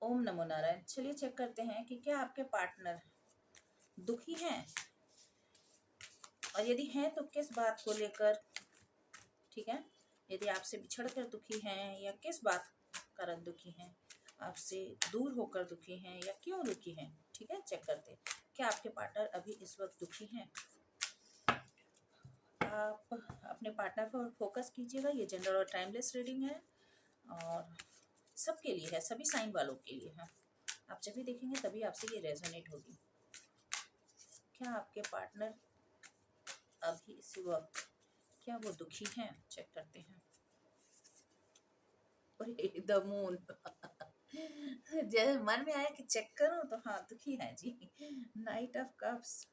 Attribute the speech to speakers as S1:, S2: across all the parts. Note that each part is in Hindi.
S1: ओम नमो नारायण। चलिए चेक करते हैं कि क्या आपके पार्टनर दुखी हैं, और यदि हैं तो किस बात को लेकर। ठीक है, यदि आपसे बिछड़ कर दुखी हैं या किस बात कारण दुखी हैं, आपसे दूर होकर दुखी हैं या क्यों दुखी हैं। ठीक है, चेक करते हैं क्या आपके पार्टनर अभी इस वक्त दुखी हैं। आप अपने पार्टनर पर फोकस कीजिएगा। ये जनरल और टाइमलेस रीडिंग है और सबके लिए है, सभी साइन वालों के लिए है। आप जब भी देखेंगे तभी आपसे ये रेजोनेट होगी। क्या आपके पार्टनर अभी इस वक्त क्या वो दुखी हैं, चेक करते हैं। द मून जैसे मन में आया कि चेक करो तो हाँ दुखी है जी। Knight of cups,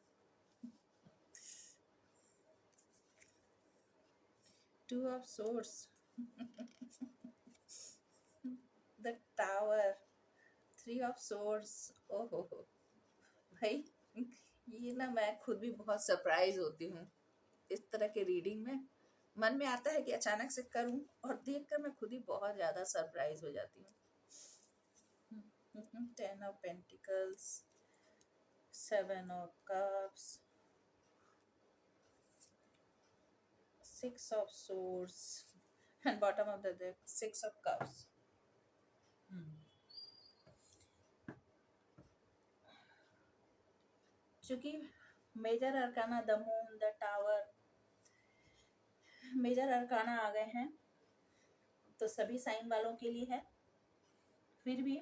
S1: two of swords, the tower, three of swords. ओहो भाई, ये ना मैं खुद भी बहुत सरप्राइज होती हूँ इस तरह के रीडिंग में। मन में आता है कि अचानक से करूं और देखकर मैं खुद ही बहुत ज्यादा सरप्राइज हो जाती हूँ। 10 of Pentacles, 7 of Cups, 6 of Swords, and bottom of the deck 6 of Cups. चूंकि major arcana the moon, the tower, major arcana आ गए हैं तो सभी साइन वालों के लिए है। फिर भी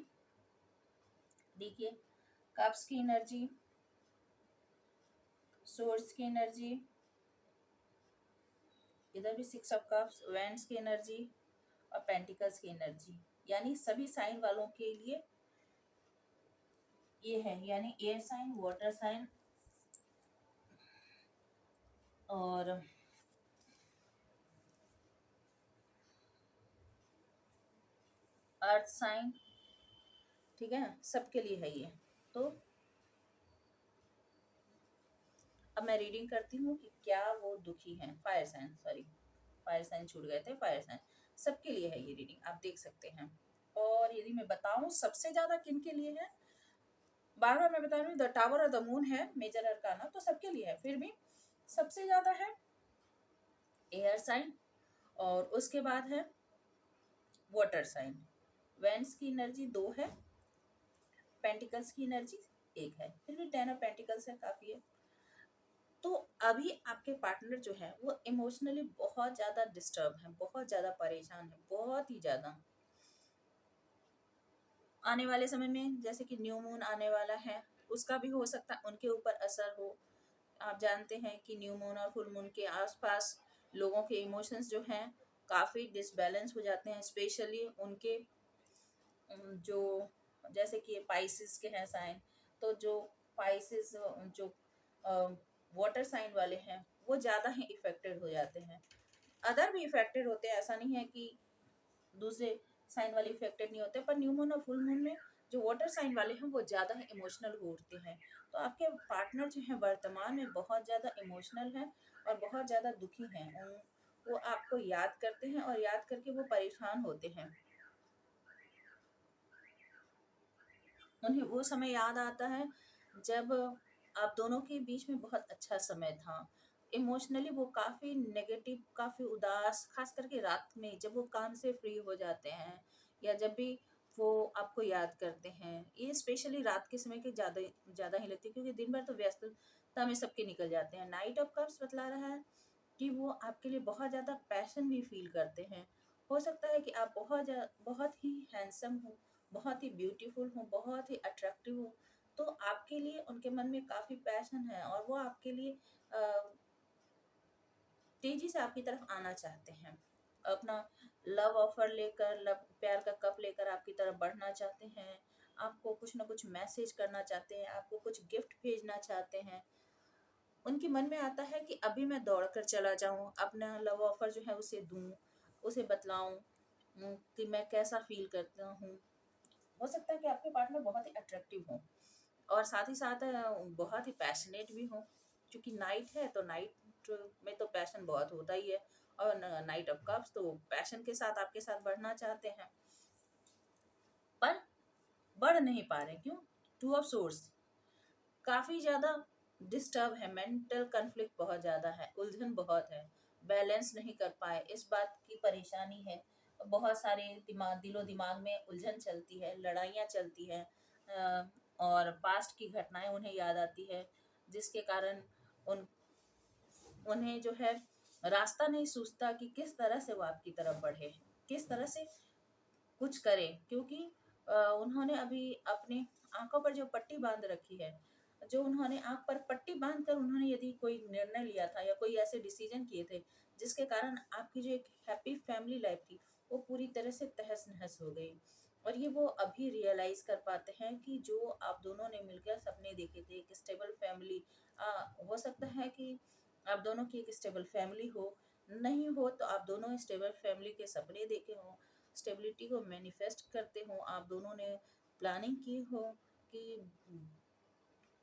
S1: देखिए, कप्स की एनर्जी, सोर्स की एनर्जी, इधर भी 6 ऑफ कप्स, वेंड्स की एनर्जी और पेंटिकल्स की एनर्जी, यानी सभी साइन वालों के लिए ये है। यानी एयर साइन, वाटर साइन और अर्थ साइन। ठीक है, सबके लिए है ये। तो अब मैं रीडिंग करती हूँ कि क्या वो दुखी हैं। Fire sign, sorry fire sign छूट गए थे, फायर साइन सबके लिए है ये रीडिंग, आप देख सकते हैं। और यदि मैं बताऊं सबसे ज्यादा किन के लिए है, बार बार मैं बता रही हूँ द टावर और द मून है मेजर अरकाना, तो सबके लिए है। फिर भी सबसे ज्यादा है एयर साइन और उसके बाद है वाटर साइन। वेंस की एनर्जी 2 है, पेंटिकल्स की एनर्जी 1 है, फिर भी 10 ऑफ पेंटिकल्स है, काफी है। तो अभी आपके पार्टनर जो है वो इमोशनली बहुत ज्यादा डिस्टर्ब है, बहुत ज्यादा परेशान है, बहुत ही ज्यादा। आने वाले समय में जैसे कि न्यू मून आने वाला है, उसका भी हो सकता है उनके ऊपर असर हो। आप जानते हैं कि न्यू मून और फुल मून के आसपास लोगों के इमोशंस जो हैं काफ़ी डिसबैलेंस हो जाते हैं, स्पेशली उनके जो जैसे कि पाइसिस के हैं साइन, तो जो पाइसिस जो वाटर साइन वाले हैं वो ज़्यादा ही इफेक्टेड हो जाते हैं। अदर भी इफेक्टेड होते हैं, ऐसा नहीं है कि दूसरे साइन वाले इफेक्टेड नहीं होते, पर न्यू मून और फुल मून में जो वाटर साइन वाले हैं वो ज़्यादा ही इमोशनल होते हैं। तो आपके पार्टनर जो हैं वर्तमान में बहुत ज़्यादा इमोशनल हैं और बहुत ज़्यादा दुखी हैं। वो आपको याद करते हैं और याद करके वो परेशान होते हैं। उन्हें वो समय याद आता है जब आप दोनों के बीच में बहुत अच्छा समय था। इमोशनली वो काफ़ी नेगेटिव, काफ़ी उदास, खास करके रात में जब वो काम से फ्री हो जाते हैं या जब भी वो आपको याद करते हैं। ये स्पेशली रात के समय के ज़्यादा ज़्यादा ही लगती है, क्योंकि दिन भर तो व्यस्तता में सबके निकल जाते हैं। नाइट ऑफ कप्स बतला रहा है कि वो आपके लिए बहुत ज़्यादा पैशन भी फील करते हैं। हो सकता है कि आप बहुत ही हैंडसम हो, बहुत ही ब्यूटीफुल हो, बहुत ही अट्रैक्टिव हो, तो आपके लिए उनके मन में काफ़ी पैशन है और वो आपके लिए तेजी से आपकी तरफ आना चाहते हैं। अपना लव ऑफर लेकर, लव प्यार का कप लेकर आपकी तरफ बढ़ना चाहते हैं। आपको कुछ ना कुछ मैसेज करना चाहते हैं, आपको कुछ गिफ्ट भेजना चाहते हैं। उनके मन में आता है कि अभी मैं दौड़ कर चला जाऊं, अपना लव ऑफर जो है उसे दूं, उसे बतलाऊं कि मैं कैसा फील करता हूँ। हो सकता है कि आपके पार्टनर बहुत ही अट्रैक्टिव हो और साथ ही साथ बहुत ही पैशनेट भी हो, क्योंकि नाइट है तो नाइट में तो पैशन बहुत होता ही है। और नाइट ऑफ कप्स तो पैशन के साथ आपके साथ बढ़ना चाहते हैं। पर बढ़ नहीं पा रहे। क्यों? टू ऑफ सोर्स काफी ज्यादा डिस्टर्ब है, मेंटल कन्फ्लिक्ट बहुत ज्यादा है, उलझन बहुत है, बैलेंस नहीं कर पाए, इस बात की परेशानी है। बहुत सारे दिलो दिमाग में उलझन चलती है, लड़ाइयाँ चलती है, और पास्ट की घटनाएं उन्हें याद आती है, जिसके कारण उन उन्हें जो है रास्ता नहीं सूझता कि किस तरह से वो आपकी तरफ बढ़े, किस तरह से कुछ करे। क्योंकि उन्होंने अभी अपने आंखों पर जो पट्टी बांध रखी है, जो उन्होंने आंख पर पट्टी बांध कर उन्होंने यदि कोई निर्णय लिया था या कोई ऐसे डिसीजन किए थे जिसके कारण आपकी जो एक हैप्पी फैमिली लाइफ थी वो पूरी तरह से तहस नहस हो गई। और ये वो अभी रियलाइज कर पाते हैं कि जो आप दोनों ने मिलकर सपने देखे थे, एक स्टेबल फैमिली, हो सकता है कि आप दोनों की एक स्टेबल फैमिली हो, नहीं हो तो आप दोनों स्टेबल फैमिली के सपने देखे हों, स्टेबिलिटी को मैनिफेस्ट करते हो, आप दोनों ने प्लानिंग की हो कि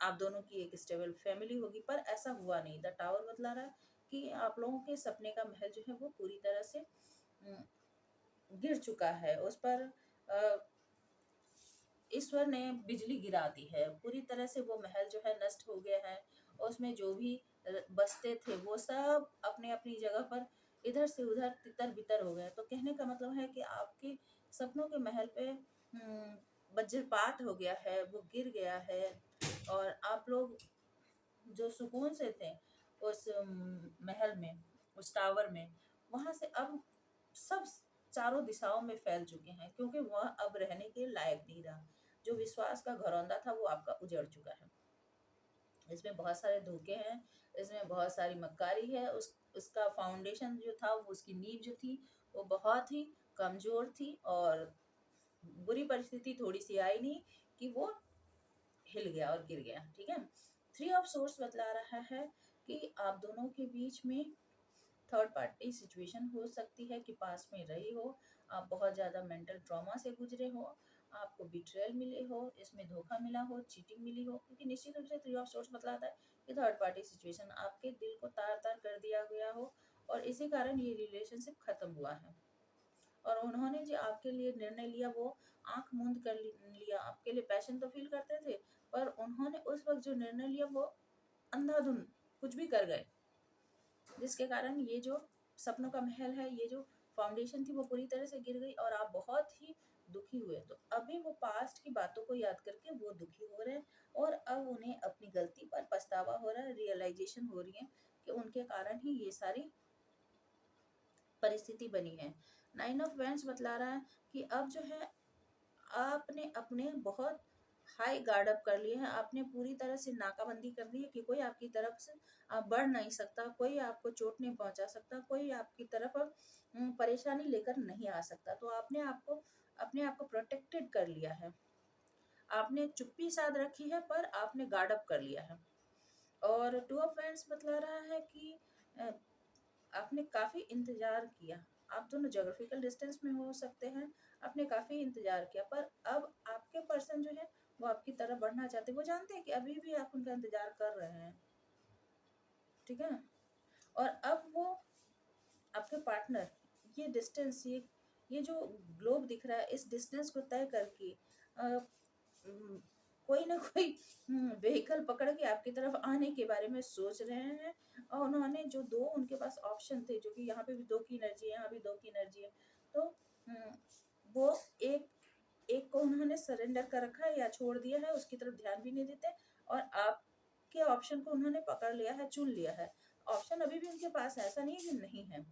S1: आप दोनों की एक स्टेबल फैमिली होगी, पर ऐसा हुआ नहीं। द टावर बतला रहा है कि आप लोगों के सपने का महल जो है वो पूरी तरह से गिर चुका है, उस पर ईश्वर ने बिजली गिरा दी है, पूरी तरह से वो महल जो है नष्ट हो गया है। उसमें जो भी बसते थे वो सब अपने अपनी जगह पर इधर से उधर तितर बितर हो गए। तो कहने का मतलब है कि आपके सपनों के महल पे वज्रपात हो गया है, वो गिर गया है, और आप लोग जो सुकून से थे उस महल में, उस टावर में, वहां से अब सब चारों दिशाओं में फैल चुके हैं, क्योंकि वह अब रहने के लायक नहीं रहा। जो विश्वास का घरौंदा था वो आपका उजड़ चुका है। इसमें बहुत सारे धोखे हैं, इसमें बहुत सारी मक्कारी है, उसका फाउंडेशन जो था, वो उसकी नींव जो थी वो बहुत ही कमजोर थी, और बुरी परिस्थिति थोड़ी सी आई नहीं कि वो हिल गया और गिर गया। ठीक है। थ्री ऑफ सोर्स बतला रहा है कि आप दोनों के बीच में थर्ड पार्टी सिचुएशन हो सकती है कि पास में रही हो, आप बहुत ज़्यादा मेंटल ट्रॉमा से गुजरे हो, आपको बिट्रेयल मिले हो, इसमें धोखा मिला हो, चीटिंग मिली हो, क्योंकि निश्चित रूप से थ्री ऑफ सोर्स बतलाता है कि थर्ड पार्टी सिचुएशन आपके दिल को तार तार कर दिया गया हो, और इसी कारण ये रिलेशनशिप खत्म हुआ है। और उन्होंने जो आपके लिए निर्णय लिया वो आंख मूंद कर लिया, आपके लिए पैशन तो फील करते थे, पर उन्होंने उस वक्त जो निर्णय लिया वो अंधाधुन कुछ भी कर गए, जिसके कारण ये जो सपनों का महल है, ये जो फाउंडेशन थी वो पूरी तरह से गिर गई, और आप बहुत ही दुखी हुए। तो अभी वो पास्ट की बातों को याद करके वो दुखी हो रहे हैं, और अब उन्हें अपनी गलती पर पछतावा हो रहा है, रियलाइजेशन हो रही है कि उनके कारण ही ये सारी परिस्थिति बनी है। नाइन ऑफ वेंट्स बतला रहा है कि अब जो है आपने अपने बहुत हाई गार्ड अप कर लिए हैं, आपने पूरी तरह से नाकाबंदी कर दी है कि कोई आपकी तरफ से बढ़ नहीं सकता, कोई आपको चोट नहीं पहुंचा सकता, कोई आपकी तरफ परेशानी लेकर नहीं आ सकता। तो आपने आपको अपने आप को प्रोटेक्टेड कर लिया है, आपने चुप्पी साध रखी है, पर आपने गार्ड अप कर लिया है। और टू ऑफ वैंड्स बतला रहा है कि अ, आपने काफ़ी इंतज़ार किया, आप दोनों ज्योग्राफिकल डिस्टेंस में हो सकते हैं, आपने काफ़ी इंतज़ार किया, पर अब आपके पर्सन जो है वो आपकी तरफ बढ़ना चाहते हैं, वो जानते हैं कि अभी भी आप उनका इंतज़ार कर रहे हैं। ठीक है। और अब वो आपके पार्टनर, ये डिस्टेंस, ये जो ग्लोब दिख रहा है, इस डिस्टेंस को तय करके उम, कोई ना कोई व्हीकल पकड़ के आपकी तरफ आने के बारे में सोच रहे हैं। और उन्होंने जो दो उनके पास ऑप्शन थे, जो कि यहाँ पे भी दो की एनर्जी है, यहाँ भी दो की एनर्जी है, तो वो एक एक को उन्होंने सरेंडर कर रखा है या छोड़ दिया है, उसकी तरफ ध्यान भी नहीं देते, और आपके ऑप्शन को उन्होंने पकड़ लिया है, चुन लिया है। ऑप्शन अभी भी उनके पास है, ऐसा नहीं है कि नहीं है।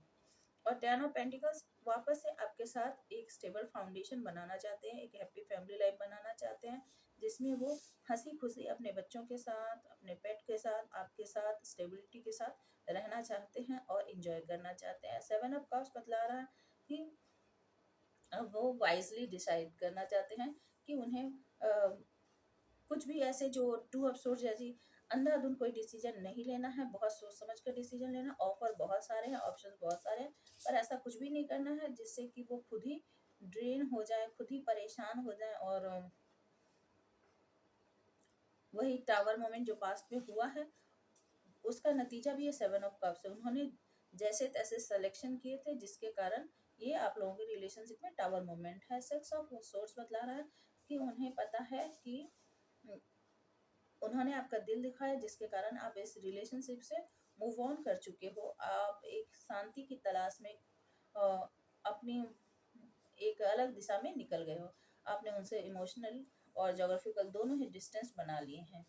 S1: और टेन ऑफ पेंटिकल्स वापस से आपके साथ एक स्टेबल फाउंडेशन बनाना चाहते हैं, एक हैप्पी फैमिली लाइफ बनाना चाहते हैं, जिसमें वो हंसी खुशी अपने बच्चों के साथ, अपने पेट के साथ, आपके साथ स्टेबिलिटी के साथ रहना चाहते हैं और इंजॉय करना चाहते हैं। सेवन ऑफ कप्स बतला रहा है कि वो वाइजली डिसाइड करना चाहते हैं कि उन्हें कुछ भी ऐसे जो टू ऑफ सोर्स जैसी अंधाधुंध कोई डिसीजन नहीं लेना है, बहुत सोच समझ कर डिसीजन लेना। ऑफर बहुत सारे हैं, ऑप्शन बहुत सारे हैं, पर ऐसा कुछ भी नहीं करना है जिससे कि वो खुद ही ड्रेन हो जाए, खुद ही परेशान हो जाए, और वही टावर मोमेंट जो पास्ट में हुआ है उसका नतीजा भी ये सेवन ऑफ कप्स है। उन्होंने जैसे तैसे सिलेक्शन किए थे, जिसके कारण ये आप लोगों के रिलेशनशिप में टावर मोमेंट है। सिक्स ऑफ सोर्स बतला रहा है कि उन्हें पता है कि उन्होंने आपका दिल दिखाया, जिसके कारण आप इस रिलेशनशिप से मूव ऑन कर चुके हो। आप एक शांति की तलाश में अपनी एक अलग दिशा में निकल गए हो। आपने उनसे इमोशनल और जोग्राफिकल दोनों ही डिस्टेंस बना लिए हैं।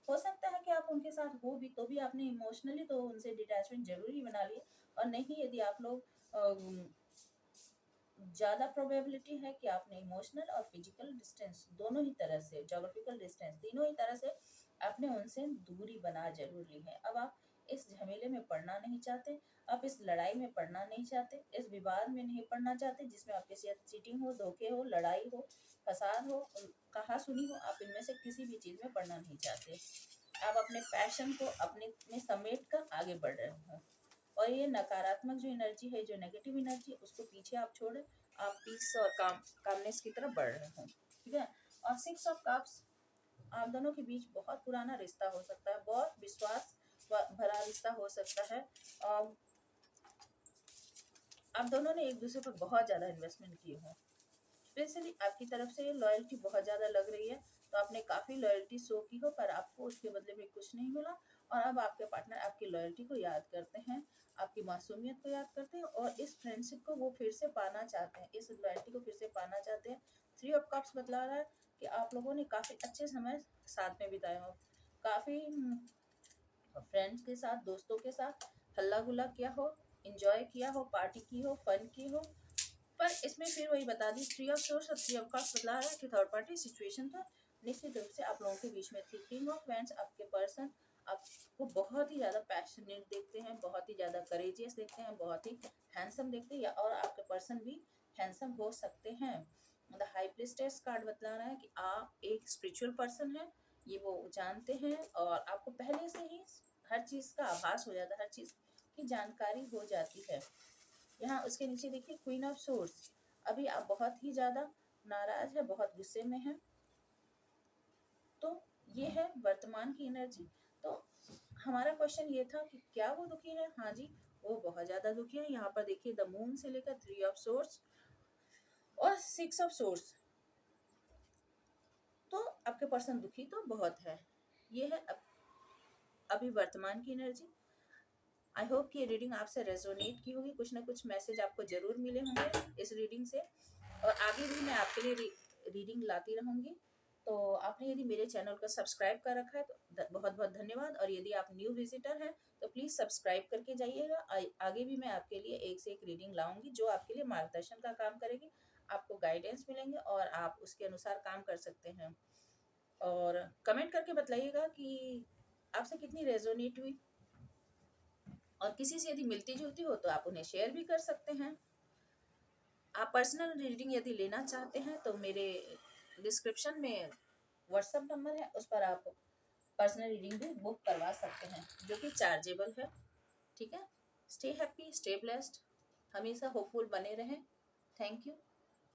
S1: हो सकता है कि आप उनके साथ हो भी तो भी आपने इमोशनली तो उनसे डिटैचमेंट जरूरी बना लिए, और नहीं यदि आप लोग ज़्यादा प्रोबेबिलिटी है कि आपने इमोशनल और फिजिकल डिस्टेंस दोनों ही तरह से, जोग्राफिकल डिस्टेंस तीनों ही तरह से आपने उनसे दूरी बना जरूर ली है। अब आप इस झमेले में पड़ना नहीं चाहते, आप इस लड़ाई में पड़ना नहीं चाहते, इस विवाद में नहीं पड़ना चाहते जिसमें आपके साथ चीटिंग हो, धोखे हो, लड़ाई हो, फसाद हो, कहा सुनी हो। आप इनमें से किसी भी चीज़ में पड़ना नहीं चाहते। आप अपने पैशन को अपने में समेट कर आगे बढ़ रहे हो, और ये नकारात्मक जो एनर्जी है, जो नेगेटिव एनर्जी है, उसको पीछे आप छोड़ आप पीस और कामनेस की तरफ बढ़ रहे हो। ठीक है। और 6 ऑफ कप्स, आप दोनों के बीच बहुत पुराना रिश्ता हो सकता है, बहुत विश्वास भरा रिश्ता हो सकता है। और आप दोनों ने एक दूसरे पर बहुत ज़्यादा इन्वेस्टमेंट किए हो। स्पेशली आपकी तरफ से लॉयल्टी बहुत ज़्यादा लग रही है, तो आपने काफ़ी लॉयल्टी शो की हो, पर आपको उसके बदले में कुछ नहीं मिला। और अब आपके पार्टनर आपकी लॉयल्टी को याद करते हैं, आपकी मासूमियत को याद करते हैं, और इस फ्रेंडशिप को वो फिर से पाना चाहते हैं, इस लॉयल्टी को फिर से पाना चाहते हैं। 3 ऑफ कप्स बतला रहा है कि आप लोगों ने काफ़ी अच्छे समय साथ में बिताए हो, काफ़ी फ्रेंड्स के साथ, दोस्तों के साथ हल्ला गुल्ला किया हो, इंजॉय किया हो, पार्टी की हो, फन की हो। पर इसमें फिर वही बता दी, 3 ऑफ सोर्स और 3 ऑफ कप्स बतला रहा है कि थर्ड पार्टी सिचुएशन तो निश्चित रूप से आप लोगों के बीच में थी। किंग ऑफ वैंड्स, आपके पर्सन आपको बहुत ही ज़्यादा पैशनेट देखते हैं, बहुत ही ज़्यादा करेजियस देखते हैं, बहुत ही हैंडसम देखते हैं, और आपके पर्सन भी हैंडसम हो सकते हैं। द हाई प्रिस्टेस कार्ड बतला रहा है कि आप एक स्पिरिचुअल पर्सन है, ये वो जानते हैं, और आपको पहले से ही हर चीज़ का आभास हो जाता है, हर चीज़ की जानकारी हो जाती है। यहाँ उसके नीचे देखिए क्वीन ऑफ सोर्स, अभी आप बहुत ही ज़्यादा नाराज है, बहुत गुस्से में हैं। तो ये है वर्तमान की एनर्जी। तो हमारा क्वेश्चन ये था कि क्या वो दुखी है? हाँ जी, वो बहुत ज़्यादा दुखी है। यहाँ पर देखिए द मून से लेकर 3 ऑफ सोर्स और 6 ऑफ सोर्स, तो आपके पर्सन दुखी तो बहुत है। ये है अभी वर्तमान की एनर्जी। आई होप कि ये रीडिंग आपसे रेजोनेट की होगी, कुछ ना कुछ मैसेज आपको जरूर मिले होंगे इस रीडिंग से, और आगे भी मैं आपके लिए रीडिंग लाती रहूँगी। तो आपने यदि मेरे चैनल को सब्सक्राइब कर रखा है तो बहुत बहुत धन्यवाद, और यदि आप न्यू विजिटर हैं तो प्लीज़ सब्सक्राइब करके जाइएगा। आगे भी मैं आपके लिए एक से एक रीडिंग लाऊंगी जो आपके लिए मार्गदर्शन का काम करेगी, आपको गाइडेंस मिलेंगे और आप उसके अनुसार काम कर सकते हैं। और कमेंट करके बताइएगा कि आपसे कितनी रेजोनेट हुई, और किसी से यदि मिलती जुलती हो तो आप उन्हें शेयर भी कर सकते हैं। आप पर्सनल रीडिंग यदि लेना चाहते हैं तो मेरे डिस्क्रिप्शन में व्हाट्सएप नंबर है, उस पर आप पर्सनल रीडिंग भी बुक करवा सकते हैं, जो कि चार्जेबल है। ठीक है। स्टे हैप्पी, स्टे ब्लेस्ड, हमेशा होपफुल बने रहें। Thank you.